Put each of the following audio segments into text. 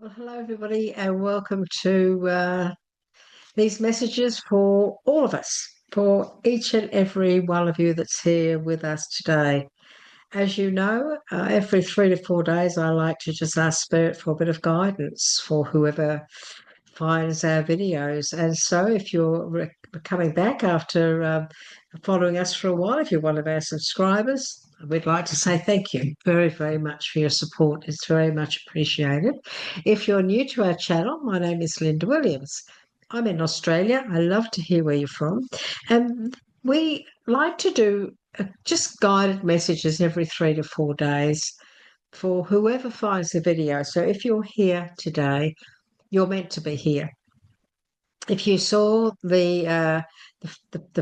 Well, hello, everybody, and welcome to these messages for all of us, for each and every one of you that's here with us today. As you know, every 3 to 4 days, I like to just ask Spirit for a bit of guidance for whoever finds our videos. And so, if you're coming back after following us for a while, if you're one of our subscribers, we'd like to say thank you very, very much for your support. It's very much appreciated. If you're new to our channel, my name is Linda Williams. I'm in Australia. I love to hear where you're from. And we like to do just guided messages every 3 to 4 days for whoever finds the video. So if you're here today, you're meant to be here. If you saw the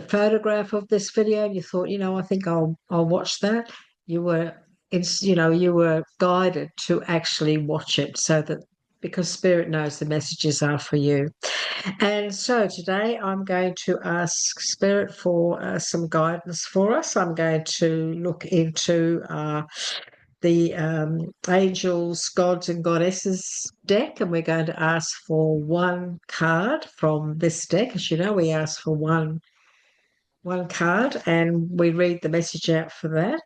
photograph of this video and you thought, I think I'll watch that, you were you were guided to actually watch it so that because Spirit knows the messages are for you. And so today I'm going to ask Spirit for some guidance for us. I'm going to look into the angels, gods, and goddesses deck, and we're going to ask for one card from this deck. As you know, we ask for one card, and we read the message out for that.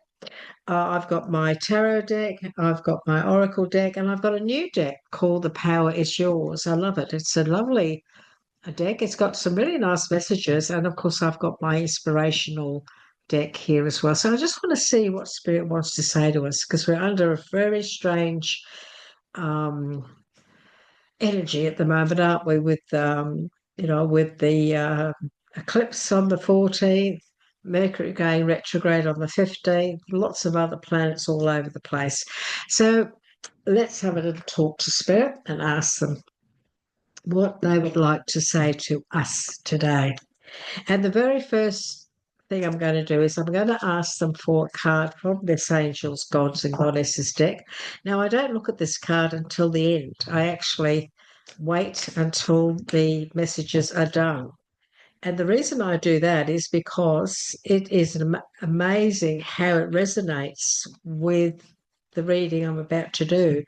I've got my tarot deck, I've got my oracle deck, and I've got a new deck called The Power Is Yours. I love it. It's a lovely deck. It's got some really nice messages, and of course, I've got my inspirational deck here as well. So I just want to see what Spirit wants to say to us because we're under a very strange um, energy at the moment, aren't we? With the eclipse on the 14th, Mercury going retrograde on the 15th, lots of other planets all over the place. So let's have a little talk to Spirit and ask them what they would like to say to us today. And the very first thing I'm going to do is I'm going to ask them for a card from this Angels, Gods, and Goddesses deck. Now, I don't look at this card until the end. I actually wait until the messages are done. And the reason I do that is because it is amazing how it resonates with the reading I'm about to do.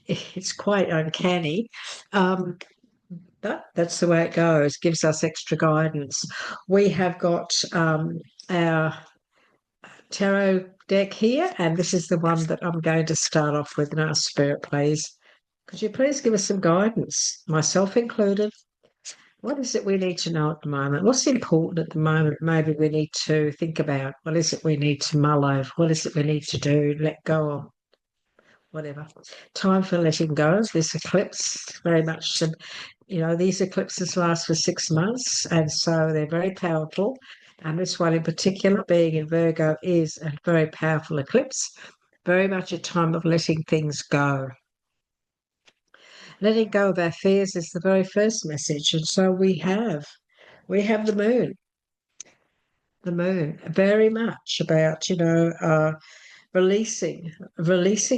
It's quite uncanny. But that's the way it goes, gives us extra guidance. We have got our tarot deck here, and this is the one that I'm going to start off with. Now, Spirit, please, could you please give us some guidance, myself included? What is it we need to know at the moment? What's important at the moment? Maybe we need to think about. What is it we need to mull over? What is it we need to do? Let go of whatever. Time for letting go. This eclipse, very much, these eclipses last for 6 months, and so they're very powerful. And this one in particular, being in Virgo, is a very powerful eclipse, very much a time of letting things go. Letting go of our fears is the very first message. And so we have the moon, very much about, releasing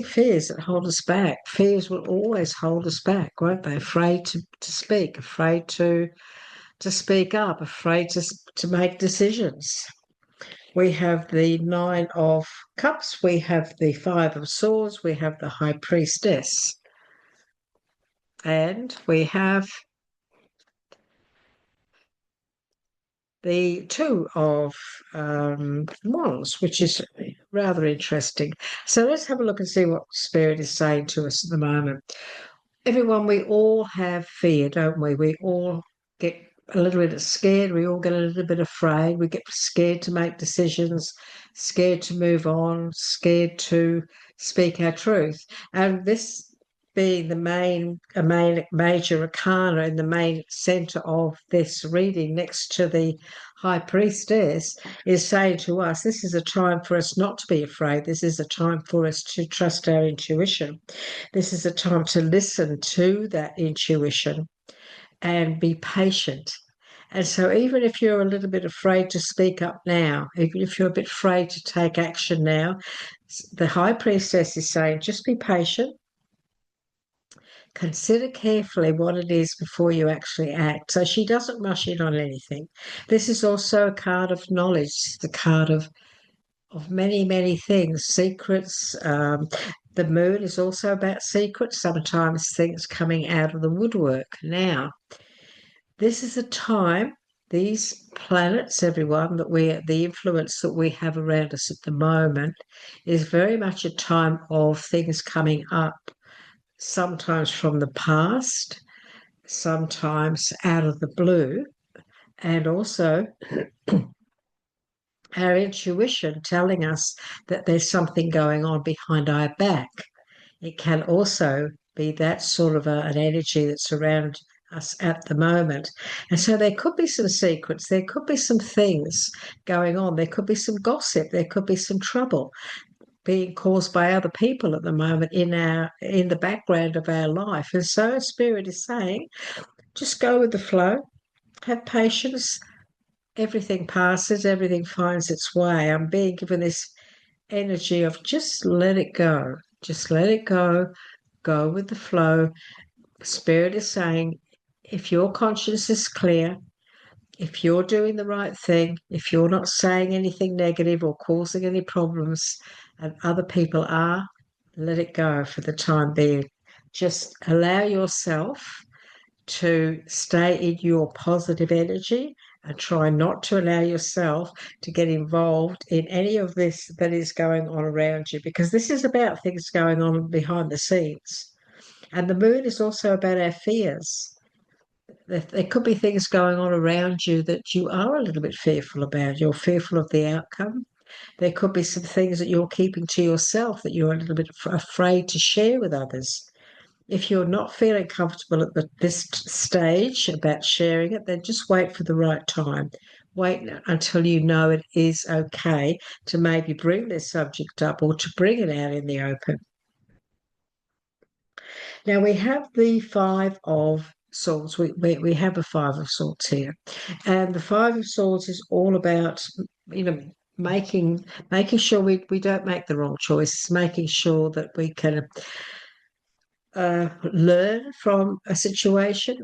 fears that hold us back. Fears will always hold us back, won't they? Afraid to speak, afraid to speak up, afraid to make decisions. We have the Nine of Cups, we have the Five of Swords, we have the High Priestess, and we have the Two of Wands, which is rather interesting. So let's have a look and see what Spirit is saying to us at the moment. Everyone, we all have fear, don't we? We all get a little bit scared. We all get a little bit afraid. We get scared to make decisions, scared to move on, scared to speak our truth. And this being a major arcana in the main center of this reading next to the High Priestess is saying to us, this is a time for us not to be afraid. This is a time for us to trust our intuition. This is a time to listen to that intuition and be patient. And so, even if you're a little bit afraid to speak up now, even if you're a bit afraid to take action now, the High Priestess is saying, just be patient. Consider carefully what it is before you actually act. So she doesn't rush in on anything. This is also a card of knowledge, the card of many, many things, secrets, The moon is also about secrets, sometimes things coming out of the woodwork. Now, this is a time, these planets, everyone, the influence that we have around us at the moment is very much a time of things coming up, sometimes from the past, sometimes out of the blue, and also our intuition telling us that there's something going on behind our back. It can also be that sort of an energy that's around us at the moment. And so there could be some secrets, there could be some things going on, there could be some gossip, there could be some trouble being caused by other people at the moment in the background of our life. And so Spirit is saying, just go with the flow, have patience, everything passes, everything finds its way. I'm being given this energy of just let it go. Just let it go with the flow. Spirit is saying, if your conscience is clear, if you're doing the right thing, if you're not saying anything negative or causing any problems, and other people are, let it go for the time being. Just allow yourself to stay in your positive energy and try not to allow yourself to get involved in any of this that is going on around you, because this is about things going on behind the scenes. And the moon is also about our fears. There could be things going on around you that you are a little bit fearful about. You're fearful of the outcome. There could be some things that you're keeping to yourself that you're a little bit afraid to share with others. If you're not feeling comfortable at this stage about sharing it, then just wait for the right time. Wait until you know it is okay to maybe bring this subject up or to bring it out in the open. Now we have the Five of Swords. We have a Five of Swords here, and the Five of Swords is all about, you know, making sure we don't make the wrong choices, making sure that we can learn from a situation,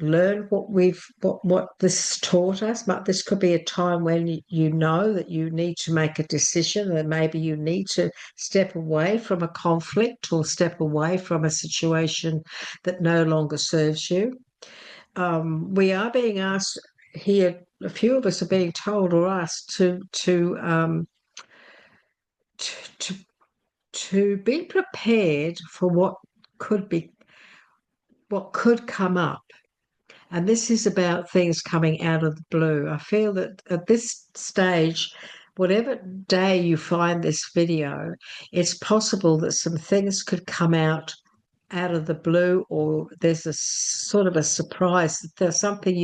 learn what this taught us. But this could be a time when you know that you need to make a decision, and maybe you need to step away from a conflict or step away from a situation that no longer serves you. We are being asked here, a few of us are being told or asked to to be prepared for could what could come up. And this is about things coming out of the blue. I feel that at this stage, whatever day you find this video, it's possible that some things could come out of the blue, or there's a sort of a surprise that there's something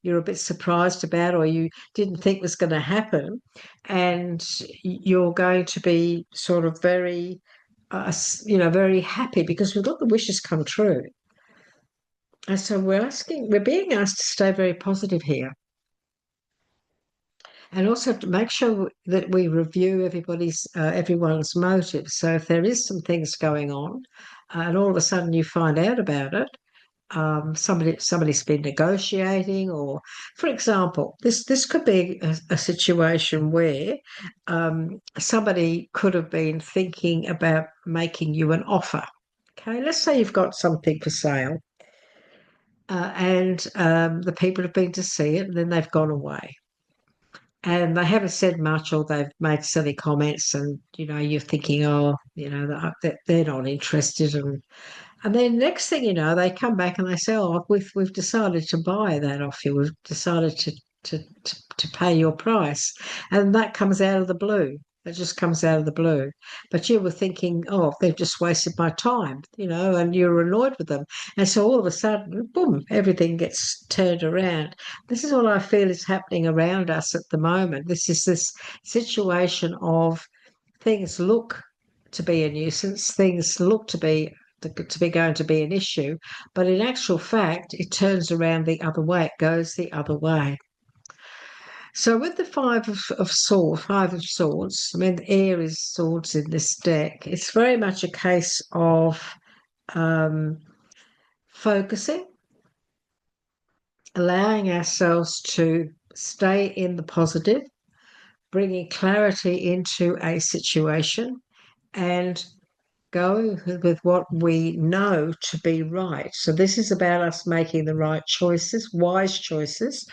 you're a bit surprised about or you didn't think was going to happen, and you're going to be sort of very very happy because we've got the wishes come true. And so we're being asked to stay very positive here. And also to make sure that we review everyone's motives. So if there is some things going on, and all of a sudden you find out about it, somebody's been negotiating, or, for example, this could be a situation where somebody could have been thinking about making you an offer. Okay, let's say you've got something for sale. And the people have been to see it, and then they've gone away. And they haven't said much, or they've made silly comments, and you're thinking, oh, they're not interested, and then next thing you know, they come back and they say, oh, we've decided to buy that off you. We've decided to pay your price, and that comes out of the blue. It just comes out of the blue. But you were thinking, oh, they've just wasted my time, and you're annoyed with them. And so all of a sudden, boom, everything gets turned around. This is what I feel is happening around us at the moment. This is this situation of things look to be a nuisance, things look to be going to be an issue, but in actual fact, it turns around the other way. It goes the other way. So with the Five of Swords, I mean, the air is swords in this deck. It's very much a case of focusing, allowing ourselves to stay in the positive, bringing clarity into a situation, and going with what we know to be right. So this is about us making the right choices, wise choices,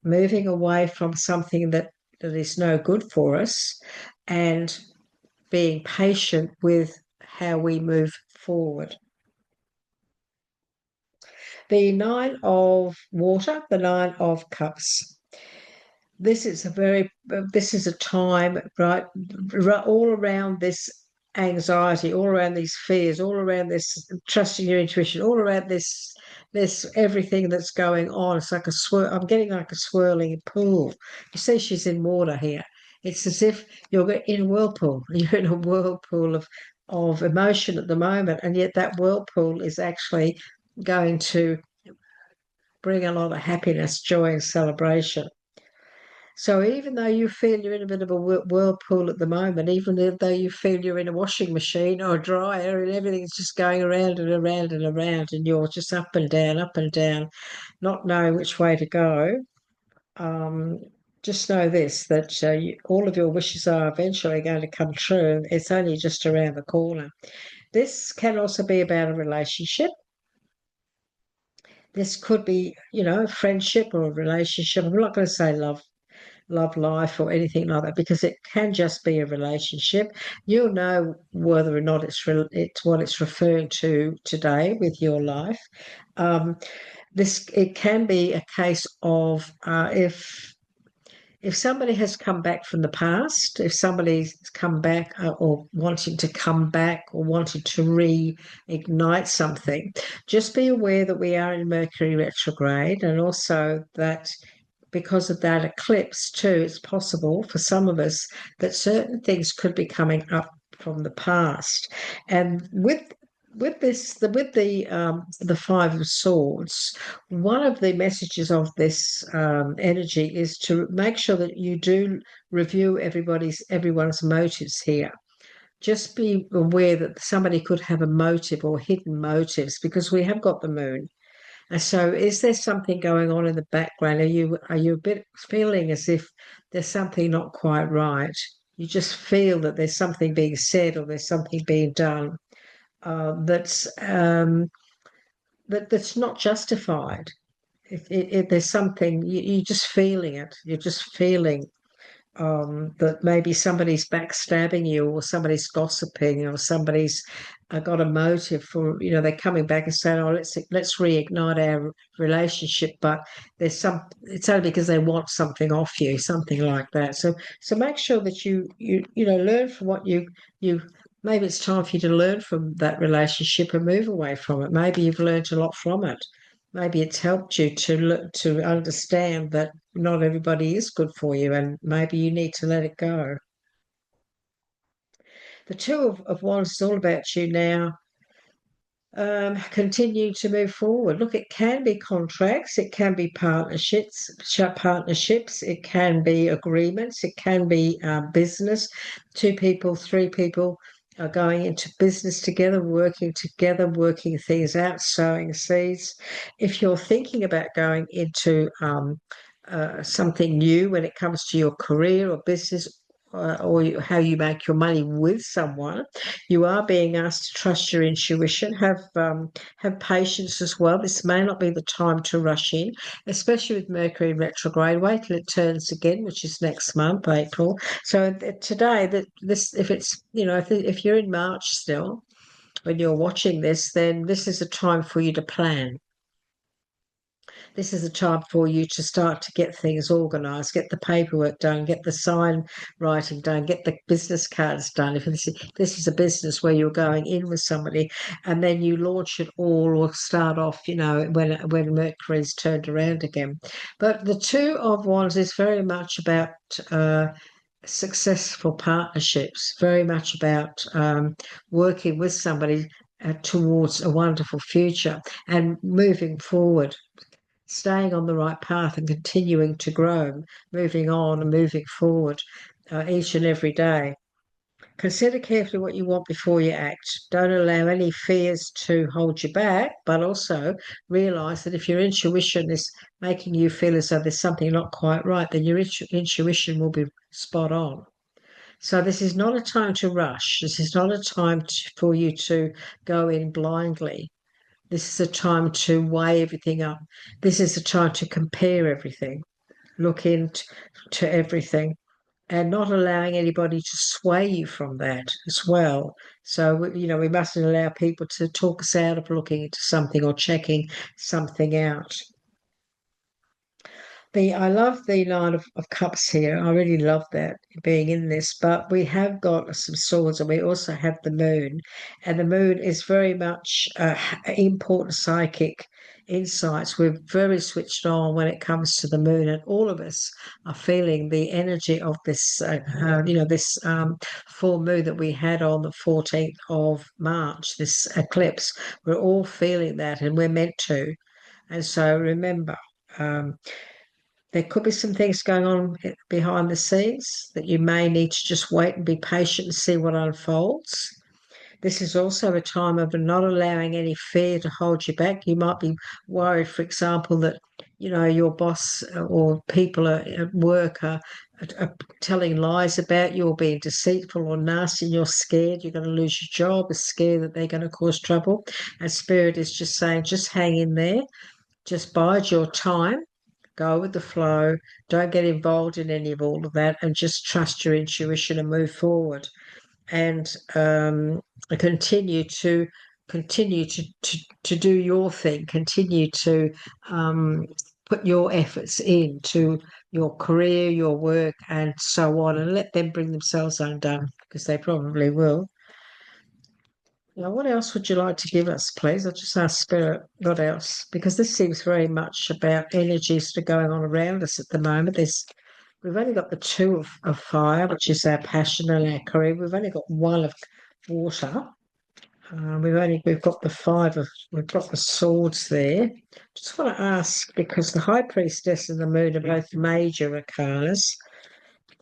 moving away from something that is no good for us, and being patient with how we move forward. The Nine of Water, the Nine of Cups. This is a time, right, all around this anxiety, all around these fears, all around this trusting your intuition, all around this everything that's going on. It's like a swirl. I'm getting like a swirling pool. You see, she's in water here. It's as if you're in a whirlpool. You're in a whirlpool of emotion at the moment, and yet that whirlpool is actually going to bring a lot of happiness, joy, and celebration. So even though you feel you're in a bit of a whirlpool at the moment, even though you feel you're in a washing machine or a dryer and everything's just going around and around and around, and you're just up and down, not knowing which way to go, um, just know this, that all of your wishes are eventually going to come true. It's only just around the corner. This can also be about a relationship. This could be, a friendship or a relationship. I'm not going to say love life or anything like that, because it can just be a relationship. You'll know whether or not it's what it's referring to today with your life. It can be a case of if somebody has come back from the past, if somebody's come back or wanting to come back or wanting to reignite something, just be aware that we are in Mercury retrograde, and also that because of that eclipse too, it's possible for some of us that certain things could be coming up from the past. And with the Five of Swords, one of the messages of this energy is to make sure that you do review everyone's motives here. Just be aware that somebody could have a motive or hidden motives, because we have got the moon. And so is there something going on in the background? Are you a bit feeling as if there's something not quite right? You just feel that there's something being said or there's something being done that's not justified. If there's something, you're just feeling it. You're just feeling that maybe somebody's backstabbing you, or somebody's gossiping, or somebody's got a motive for, they're coming back and saying, "Oh, let's reignite our relationship," but it's only because they want something off you, something like that. So make sure that you learn from what you. Maybe it's time for you to learn from that relationship and move away from it. Maybe you've learned a lot from it. Maybe it's helped you to understand that not everybody is good for you, and maybe you need to let it go. The Two of Wands is all about you now. Continue to move forward. Look, it can be contracts, it can be partnerships, it can be agreements, it can be business. 2 people, 3 people are going into business together, working things out, sowing seeds. If you're thinking about going into something new when it comes to your career or business, or how you make your money with someone, you are being asked to trust your intuition. Have patience as well. This may not be the time to rush in, especially with Mercury retrograde. Wait till it turns again, which is next month, April. So today, if you're in March still when you're watching this, then this is a time for you to plan. This is a time for you to start to get things organized, get the paperwork done, get the sign writing done, get the business cards done. If this is a business where you're going in with somebody, and then you launch it all or start off, when Mercury's turned around again. But the Two of Wands is very much about successful partnerships, very much about working with somebody towards a wonderful future and moving forward, staying on the right path and continuing to grow, moving on and moving forward each and every day. Consider carefully what you want before you act. Don't allow any fears to hold you back, but also realize that if your intuition is making you feel as though there's something not quite right, then your intuition will be spot on. So this is not a time to rush. This is not a time for you to go in blindly. This is a time to weigh everything up. This is a time to compare everything, look into to everything, and not allowing anybody to sway you from that as well. So, we mustn't allow people to talk us out of looking into something or checking something out. I love the Nine of Cups here. I really love that being in this. But we have got some swords, and we also have the moon, and the moon is very much important psychic insights. We're very switched on when it comes to the moon, and all of us are feeling the energy of this. This full moon that we had on the 14th of March. This eclipse. We're all feeling that, and we're meant to. And so remember. There could be some things going on behind the scenes that you may need to just wait and be patient and see what unfolds. This is also a time of not allowing any fear to hold you back. You might be worried, for example, that your boss or people at work are telling lies about you or being deceitful or nasty, and you're scared you're going to lose your job, is scared that they're going to cause trouble. And Spirit is just saying, just hang in there, just bide your time, go with the flow, don't get involved in any of all of that, and just trust your intuition and move forward. And continue to to do your thing, continue to put your efforts into your career, your work, and so on, and let them bring themselves undone, because they probably will. Now, what else would you like to give us, please? I'll just ask Spirit, what else? Because this seems very much about energies that are going on around us at the moment. We've only got the two of fire, which is our passion and our career. We've only got one of water. We've got the swords there. Just want to ask, because the High Priestess and the Moon are both major arcanas.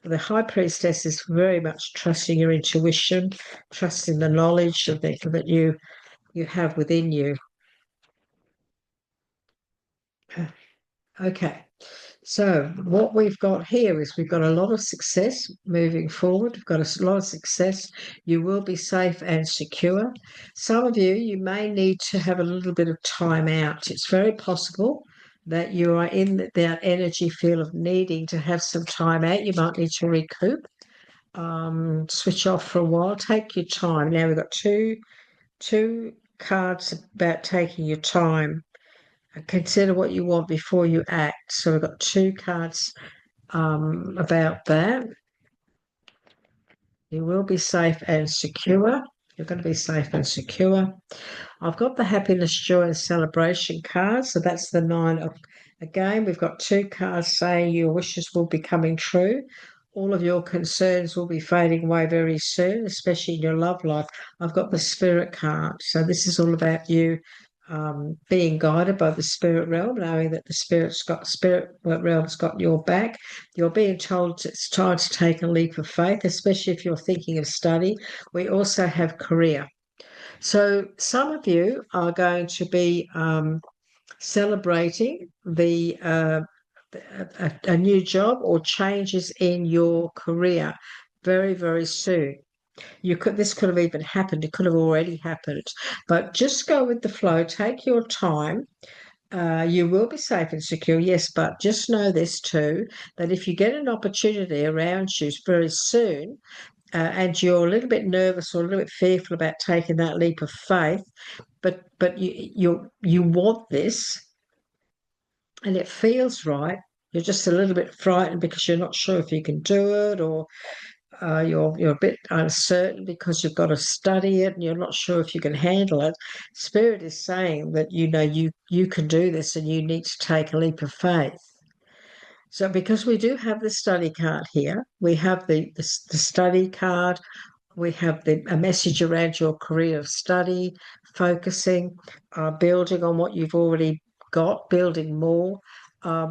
The High Priestess is very much trusting your intuition, trusting the knowledge that you have within you. Okay. So what we've got here is we've got a lot of success moving forward. We've got a lot of success. You will be safe and secure. Some of you may need to have a little bit of time out. It's very possible that you are in that energy field of needing to have some time out. You might need to recoup, switch off for a while, take your time. Now we've got two cards about taking your time. Consider what you want before you act. So we've got two cards about that. You will be safe and secure. You're going to be safe and secure. I've got the happiness, joy, and celebration card. So that's the nine of. Again, we've got two cards saying your wishes will be coming true. All of your concerns will be fading away very soon, especially in your love life. I've got the spirit card. So this is all about you being guided by the spirit realm, knowing that the spirit realm's got your back. You're being told it's time to take a leap of faith, especially if you're thinking of study. We also have career. So some of you are going to be celebrating a new job or changes in your career very, very soon. This could have even happened. It could have already happened. But just go with the flow. Take your time. You will be safe and secure, yes, but just know this too, that if you get an opportunity around you very soon, and you're a little bit nervous or a little bit fearful about taking that leap of faith, but you want this and it feels right. You're just a little bit frightened because you're not sure if you can do it, or you're a bit uncertain because you've got to study it and you're not sure if you can handle it. Spirit is saying that you can do this and you need to take a leap of faith. So because we do have the study card here, we have the study card, we have a message around your career of study, focusing, building on what you've already got, building more,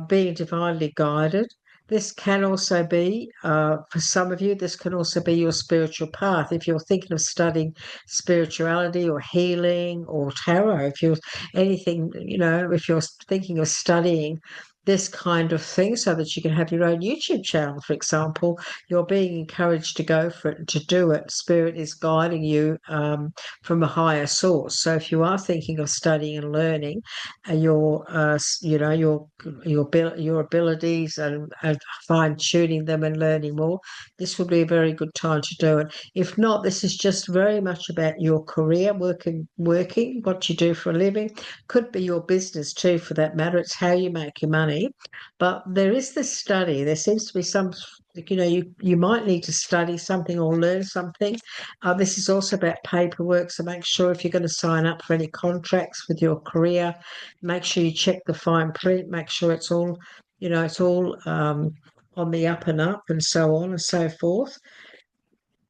being divinely guided. This can also be, for some of you, this can also be your spiritual path. If you're thinking of studying spirituality or healing or tarot, if you're anything, if you're thinking of studying this kind of thing so that you can have your own YouTube channel, for example. You're being encouraged to go for it and to do it. Spirit is guiding you from a higher source. So if you are thinking of studying and learning, your abilities and fine tuning them and learning more, this would be a very good time to do it. If not, this is just very much about your career, working, what you do for a living. Could be your business too, for that matter. It's how you make your money. But there is this study. There seems to be some, you might need to study something or learn something. This is also about paperwork. So make sure if you're going to sign up for any contracts with your career, make sure you check the fine print. Make sure it's all, on the up and up and so on and so forth.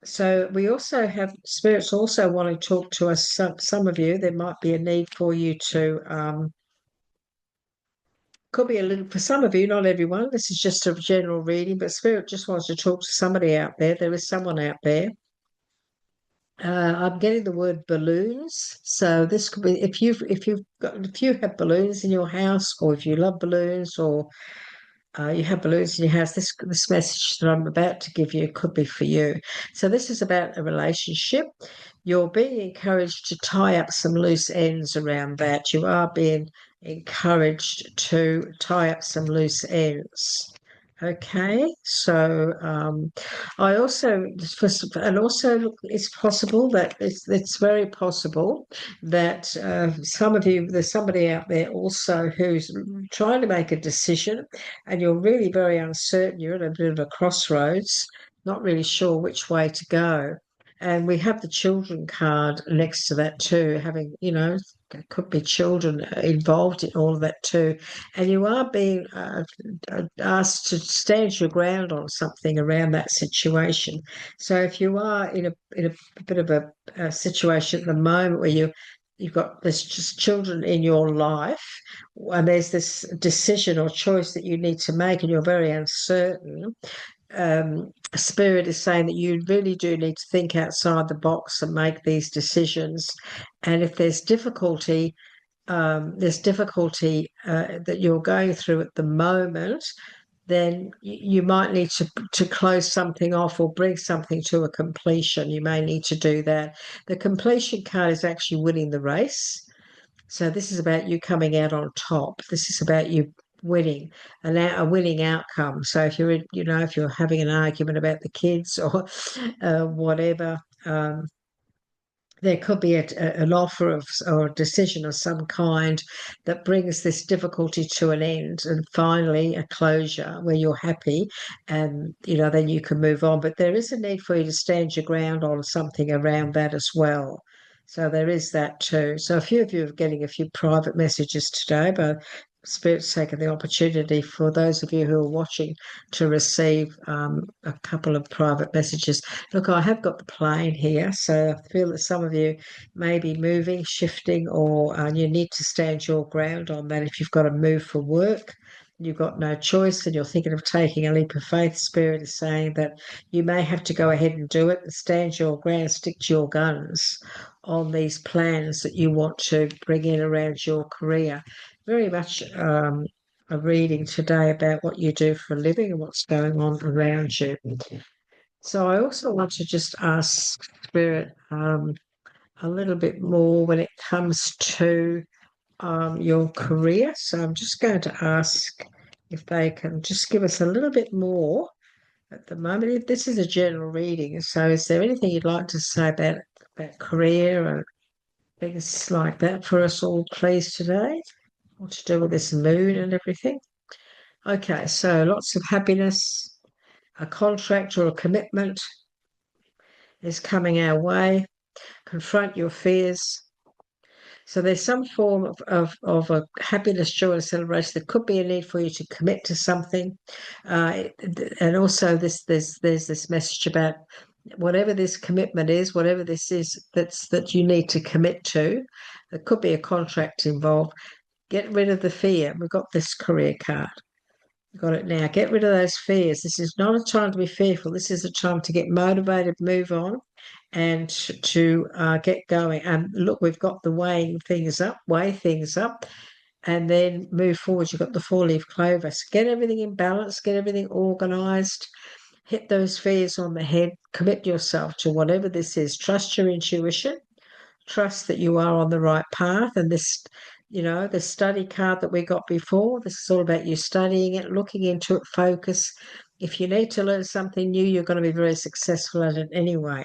So we also have spirits also want to talk to us. Some of you, there might be a need for you to could be a little for some of you, not everyone. This is just a general reading, but spirit just wants to talk to somebody out there. There is someone out there. I'm getting the word balloons. So this could be if you have balloons in your house, or if you love balloons, or you have balloons in your house, this message that I'm about to give you could be for you. So this is about a relationship. You're being encouraged to tie up some loose ends around that. You are being encouraged to tie up some loose ends. Okay, so I also, and also it's possible that it's very possible that some of you, there's somebody out there also who's trying to make a decision, and you're really very uncertain. You're at a bit of a crossroads, not really sure which way to go. And we have the children card next to that too, having, could be children involved in all of that too. And you are being asked to stand your ground on something around that situation. So if you are in a bit of a situation at the moment where you've got this just children in your life, and there's this decision or choice that you need to make, and you're very uncertain, spirit is saying that you really do need to think outside the box and make these decisions. And if there's difficulty, that you're going through at the moment, then you might need to close something off or bring something to a completion. You may need to do that. The completion card is actually winning the race. So this is about you coming out on top. This is about you winning, a winning outcome. So if if you're having an argument about the kids or whatever, there could be an offer or a decision of some kind that brings this difficulty to an end, and finally a closure where you're happy, and then you can move on. But there is a need for you to stand your ground on something around that as well. So there is that too. So a few of you are getting a few private messages today, but Spirit's taken the opportunity for those of you who are watching to receive a couple of private messages. Look, I have got the plane here, so I feel that some of you may be moving, shifting, or you need to stand your ground on that. If you've got to move for work, you've got no choice, and you're thinking of taking a leap of faith, Spirit is saying that you may have to go ahead and do it and stand your ground, stick to your guns on these plans that you want to bring in around your career. Very much a reading today about what you do for a living and what's going on around you. So I also want to just ask Spirit a little bit more when it comes to your career. So I'm just going to ask if they can just give us a little bit more at the moment. This is a general reading, so is there anything you'd like to say about career and things like that for us all, please, today? What to do with this moon and everything? Okay, so lots of happiness, a contract or a commitment is coming our way. Confront your fears. So there's some form of a happiness, joy, and celebration. There could be a need for you to commit to something, and also there's this message about whatever this commitment is, whatever this is that you need to commit to. There could be a contract involved. Get rid of the fear. We've got this career card. Got it now. Get rid of those fears. This is not a time to be fearful. This is a time to get motivated, move on, and to get going. And look, we've got the weigh things up. and then move forward. You've got the four-leaf clover. So get everything in balance, get everything organized, hit those fears on the head, commit yourself to whatever this is. Trust your intuition, trust that you are on the right path. And this, the study card that we got before, this is all about you studying it, looking into it, focus. If you need to learn something new, you're going to be very successful at it anyway.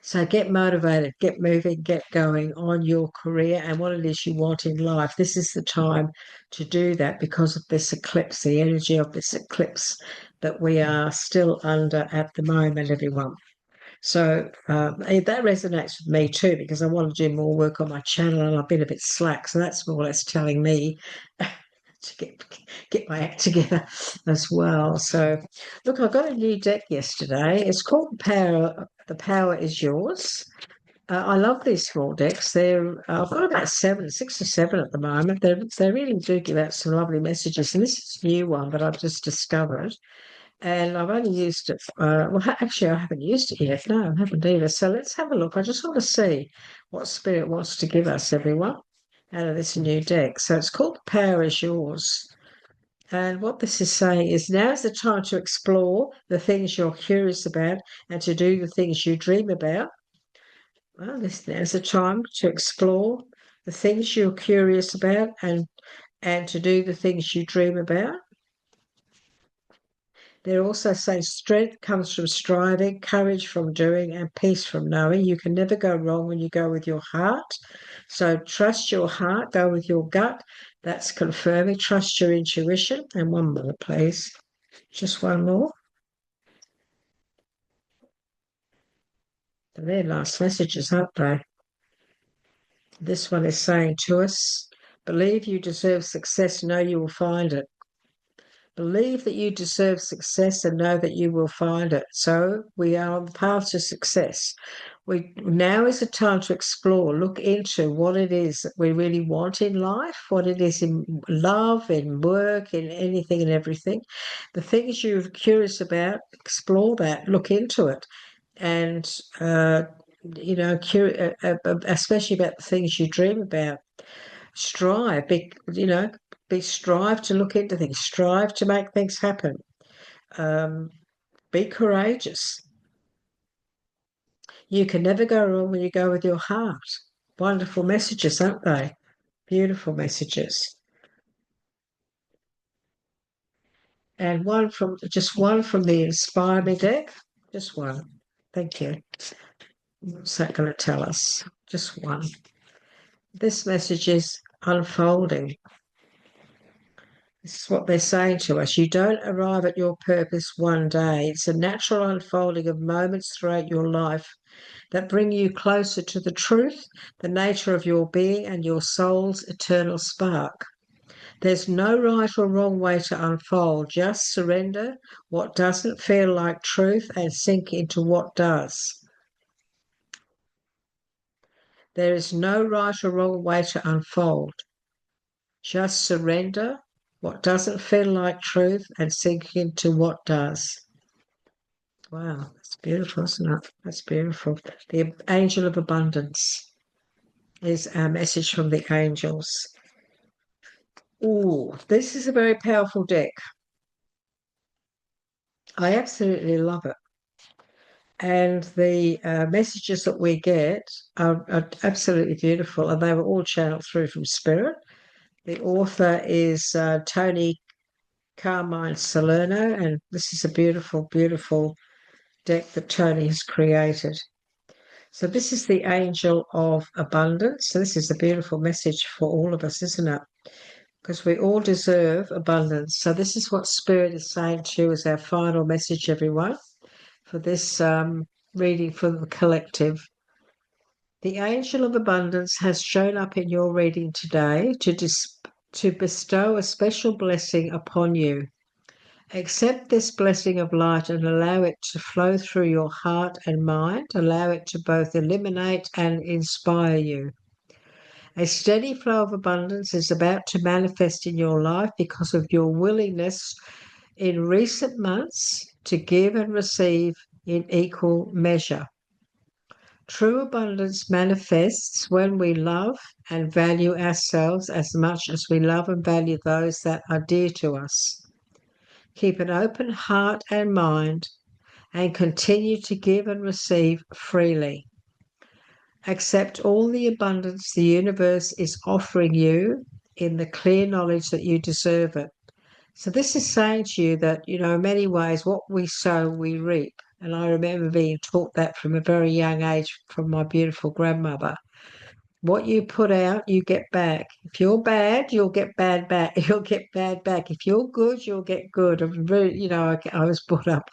So get motivated, get moving, get going on your career and what it is you want in life. This is the time to do that because of this eclipse, the energy of this eclipse that we are still under at the moment, everyone. So that resonates with me too, because I want to do more work on my channel and I've been a bit slack. So that's more or less telling me to get my act together as well. So look, I got a new deck yesterday. It's called The Power Is Yours. I love these four decks. I've got about 6 or 7 at the moment. They really do give out some lovely messages. And this is a new one that I've just discovered. And I've only used it. Actually, I haven't used it yet. No, I haven't either. So let's have a look. I just want to see what Spirit wants to give us, everyone, out of this new deck. So it's called The Power Is Yours. And what this is saying is now is the time to explore the things you're curious about and to do the things you dream about. Well, now's the time to explore the things you're curious about and to do the things you dream about. They're also saying strength comes from striving, courage from doing, and peace from knowing. You can never go wrong when you go with your heart. So trust your heart, go with your gut. That's confirming. Trust your intuition. And one more, please. Just one more. They're nice messages, aren't they? This one is saying to us, believe you deserve success, know you will find it. Believe that you deserve success and know that you will find it. So we are on the path to success. Now is the time to explore, look into what it is that we really want in life, what it is in love, in work, in anything and everything. The things you're curious about, explore that, look into it. And, especially about the things you dream about. Strive, strive to look into things, strive to make things happen. Be courageous. You can never go wrong when you go with your heart. Wonderful messages, aren't they? Beautiful messages. And one from the Inspire Me deck. Just one. Thank you. What's that going to tell us? Just one. This message is unfolding. This is what they're saying to us. You don't arrive at your purpose one day. It's a natural unfolding of moments throughout your life that bring you closer to the truth, the nature of your being, and your soul's eternal spark. There's no right or wrong way to unfold. Just surrender what doesn't feel like truth and sink into what does. There is no right or wrong way to unfold. Just surrender what doesn't feel like truth and sink into what does. Wow, that's beautiful, isn't it? That's beautiful. The angel of abundance is a message from the angels. Oh, this is a very powerful deck. I absolutely love it. And the messages that we get are absolutely beautiful, and they were all channeled through from Spirit. The author is Tony Carmine Salerno, and this is a beautiful, beautiful deck that Tony has created. So this is the angel of abundance. So this is a beautiful message for all of us, isn't it? Because we all deserve abundance. So this is what Spirit is saying to you as our final message, everyone, for this reading for the collective. The angel of abundance has shown up in your reading today to bestow a special blessing upon you. Accept this blessing of light and allow it to flow through your heart and mind. Allow it to both illuminate and inspire you. A steady flow of abundance is about to manifest in your life because of your willingness in recent months to give and receive in equal measure. True abundance manifests when we love and value ourselves as much as we love and value those that are dear to us. Keep an open heart and mind and continue to give and receive freely. Accept all the abundance the universe is offering you in the clear knowledge that you deserve it. So this is saying to you that, in many ways, what we sow, we reap. And I remember being taught that from a very young age from my beautiful grandmother. What you put out, you get back. If you're bad, you'll get bad back. You'll get bad back. If you're good, you'll get good. I'm very, I was brought up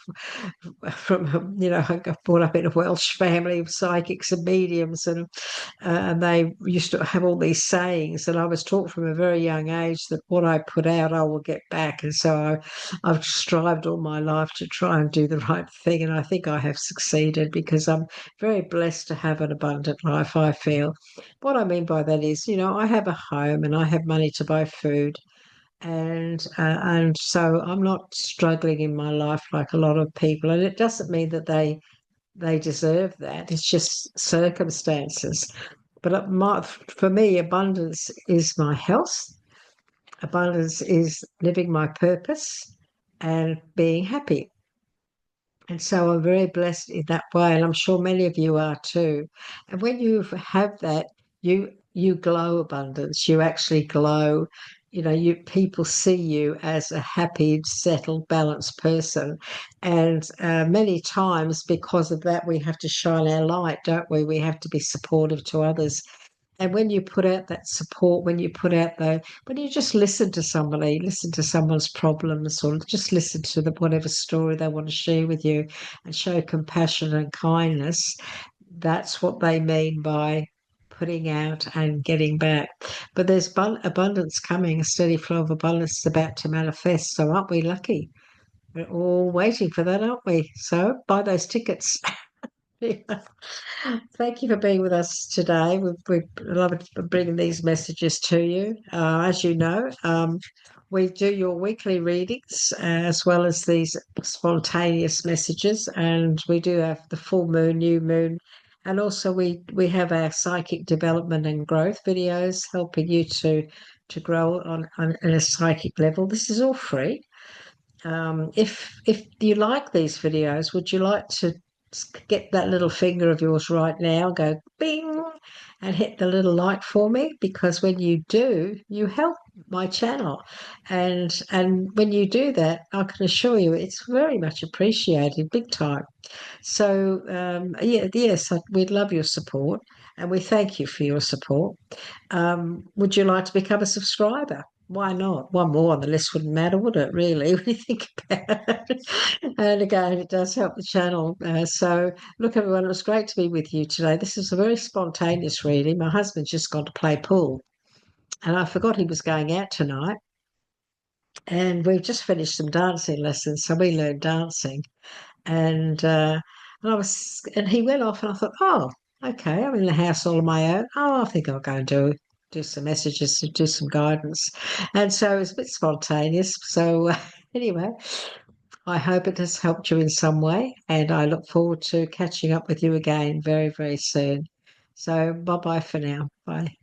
I got brought up in a Welsh family of psychics and mediums, and they used to have all these sayings. And I was taught from a very young age that what I put out, I will get back. And so I've strived all my life to try and do the right thing. And I think I have succeeded because I'm very blessed to have an abundant life, I feel. What I mean by that is, I have a home and I have money to buy food, and so I'm not struggling in my life like a lot of people. And it doesn't mean that they deserve that. It's just circumstances. But for me, abundance is my health. Abundance is living my purpose and being happy. And so I'm very blessed in that way, and I'm sure many of you are too. And when you have that, you glow abundance. You actually glow. People see you as a happy, settled, balanced person. And many times, because of that, we have to shine our light, don't we? We have to be supportive to others. And when you put out that support, when you just listen to somebody, listen to someone's problems, or just listen to whatever story they want to share with you and show compassion and kindness, that's what they mean by putting out and getting back. But there's abundance coming, a steady flow of abundance is about to manifest. So aren't we lucky? We're all waiting for that, aren't we? So buy those tickets. Yeah. Thank you for being with us today. We've loved bringing these messages to you. As you know, we do your weekly readings as well as these spontaneous messages, and we do have the full moon, new moon, and also we have our psychic development and growth videos helping you to grow on a psychic level. This is all free. If you like these videos, would you like to get that little finger of yours right now, go bing, and hit the little like for me? Because when you do, you help my channel, and when you do that, I can assure you it's very much appreciated, big time. So yes, we'd love your support, and we thank you for your support. Would you like to become a subscriber? Why not? One more on the list wouldn't matter, would it, really, when you think about it? And again, it does help the channel. So, look, everyone, it was great to be with you today. This is a very spontaneous reading. My husband's just gone to play pool, and I forgot he was going out tonight. And we've just finished some dancing lessons, so we learned dancing. And he went off, and I thought, oh, okay, I'm in the house all on my own. Oh, I think I'll go and do some messages, do some guidance. And so it's a bit spontaneous. So anyway, I hope it has helped you in some way, and I look forward to catching up with you again very, very soon. So bye bye for now. Bye.